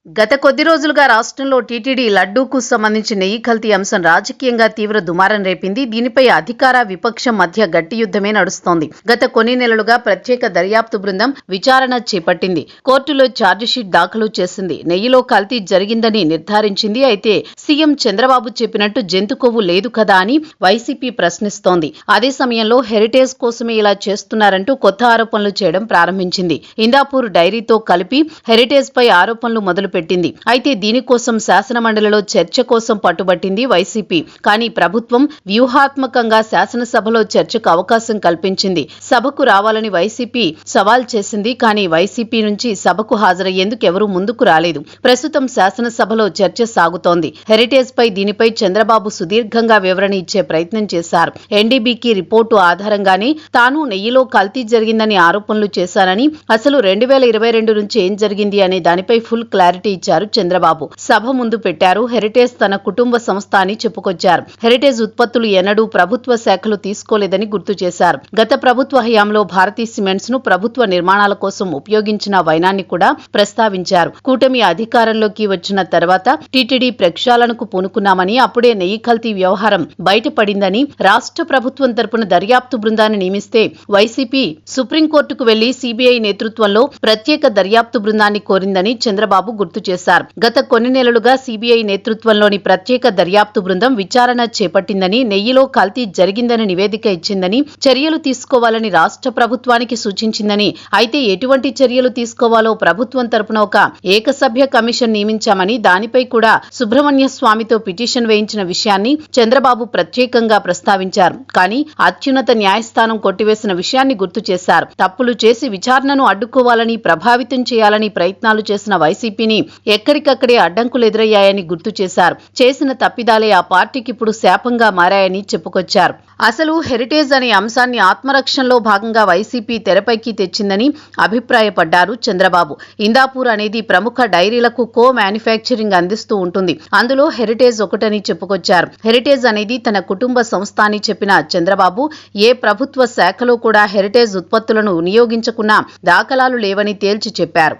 గత కొద్ది రోజులుగా రాష్ట్రంలో టీటీడీ లడ్డూకు సంబంధించి నెయ్యి కల్తీ అంశం రాజకీయంగా తీవ్ర దుమారం రేపింది. దీనిపై అధికార విపక్షం మధ్య గట్టి యుద్ధమే నడుస్తోంది. గత కొన్ని నెలలుగా ప్రత్యేక దర్యాప్తు బృందం విచారణ చేపట్టింది. కోర్టులో ఛార్జిషీట్ దాఖలు చేసింది. నెయ్యిలో కల్తీ జరిగిందని నిర్ధారించింది. అయితే సీఎం చంద్రబాబు చెప్పినట్టు జంతు కొవ్వు లేదు కదా అని వైసీపీ ప్రశ్నిస్తోంది. అదే సమయంలో హెరిటేజ్ కోసమే ఇలా చేస్తున్నారంటూ కొత్త ఆరోపణలు చేయడం ప్రారంభించింది. ఇందాపూర్ డైరీతో కలిపి హెరిటేజ్ పై ఆరోపణలు మొదలు పెట్టింది. అయితే దీనికోసం శాసనమండలిలో చర్చ కోసం పట్టుబట్టింది వైసీపీ. కానీ ప్రభుత్వం వ్యూహాత్మకంగా శాసనసభలో చర్చకు అవకాశం కల్పించింది. సభకు రావాలని వైసీపీ సవాల్ చేసింది. కానీ వైసీపీ నుంచి సభకు హాజరయ్యేందుకు ఎవరూ ముందుకు రాలేదు. ప్రస్తుతం శాసనసభలో చర్చ సాగుతోంది. హెరిటేజ్ పై దీనిపై చంద్రబాబు సుదీర్ఘంగా వివరణ ఇచ్చే ప్రయత్నం చేశారు. ఎన్డీబీకి రిపోర్టు ఆధారంగానే తాను నెయ్యిలో కల్తీ జరిగిందని ఆరోపణలు చేశానని, అసలు 2022 నుంచి ఏం జరిగింది అనే దానిపై ఫుల్ క్లారిటీ ఇచ్చారు చంద్రబాబు. సభ ముందు పెట్టారు. హెరిటేజ్ తన కుటుంబ సంస్థ అని చెప్పుకొచ్చారు. హెరిటేజ్ ఉత్పత్తులు ఎన్నడూ ప్రభుత్వ శాఖలు తీసుకోలేదని గుర్తు చేశారు. గత ప్రభుత్వ హయాంలో భారతీ సిమెంట్స్ ను ప్రభుత్వ నిర్మాణాల కోసం ఉపయోగించిన వైనాన్ని కూడా ప్రస్తావించారు. కూటమి అధికారంలోకి వచ్చిన తర్వాత టీటీడీ ప్రక్షాళనకు పూనుకున్నామని, అప్పుడే నెయ్యి కల్తీ వ్యవహారం బయటపడిందని, రాష్ట్ర ప్రభుత్వం తరపున దర్యాప్తు బృందాన్ని నియమిస్తే వైసీపీ సుప్రీంకోర్టుకు వెళ్లి సీబీఐ నేతృత్వంలో ప్రత్యేక దర్యాప్తు బృందాన్ని కోరిందని చంద్రబాబు గుర్తు చేశారు. గత కొన్ని నెలలుగా సీబీఐ నేతృత్వంలోని ప్రత్యేక దర్యాప్తు బృందం విచారణ చేపట్టిందని, నెయ్యిలో కల్తీ జరిగిందని నివేదిక ఇచ్చిందని, చర్యలు తీసుకోవాలని రాష్ట్ర ప్రభుత్వానికి సూచించిందని, అయితే ఎటువంటి చర్యలు తీసుకోవాలో ప్రభుత్వం తరపున ఒక ఏకసభ్య కమిషన్ నియమించామని, దానిపై కూడా సుబ్రహ్మణ్య స్వామితో పిటిషన్ వేయించిన విషయాన్ని చంద్రబాబు ప్రత్యేకంగా ప్రస్తావించారు. కానీ అత్యున్నత న్యాయస్థానం కొట్టివేసిన విషయాన్ని గుర్తు చేశారు. తప్పులు చేసి విచారణను అడ్డుకోవాలని, ప్రభావితం చేయాలని ప్రయత్నాలు చేసిన వైసీపీని ఎక్కడికక్కడే అడ్డంకులు ఎదురయ్యాయని గుర్తు చేశారు. చేసిన తప్పిదాలే ఆ పార్టీకి ఇప్పుడు శాపంగా మారాయని చెప్పుకొచ్చారు. అసలు హెరిటేజ్ అనే అంశాన్ని ఆత్మరక్షణలో భాగంగా వైసీపీ తెరపైకి తెచ్చిందని అభిప్రాయపడ్డారు చంద్రబాబు. ఇందాపూర్ అనేది ప్రముఖ డైరీలకు కో మ్యానుఫ్యాక్చరింగ్ అందిస్తూ ఉంటుంది. అందులో హెరిటేజ్ ఒకటని చెప్పుకొచ్చారు. హెరిటేజ్ అనేది తన కుటుంబ సంస్థ అని చెప్పిన చంద్రబాబు, ఏ ప్రభుత్వ శాఖలో కూడా హెరిటేజ్ ఉత్పత్తులను వినియోగించకున్న దాఖలాలు లేవని తేల్చి చెప్పారు.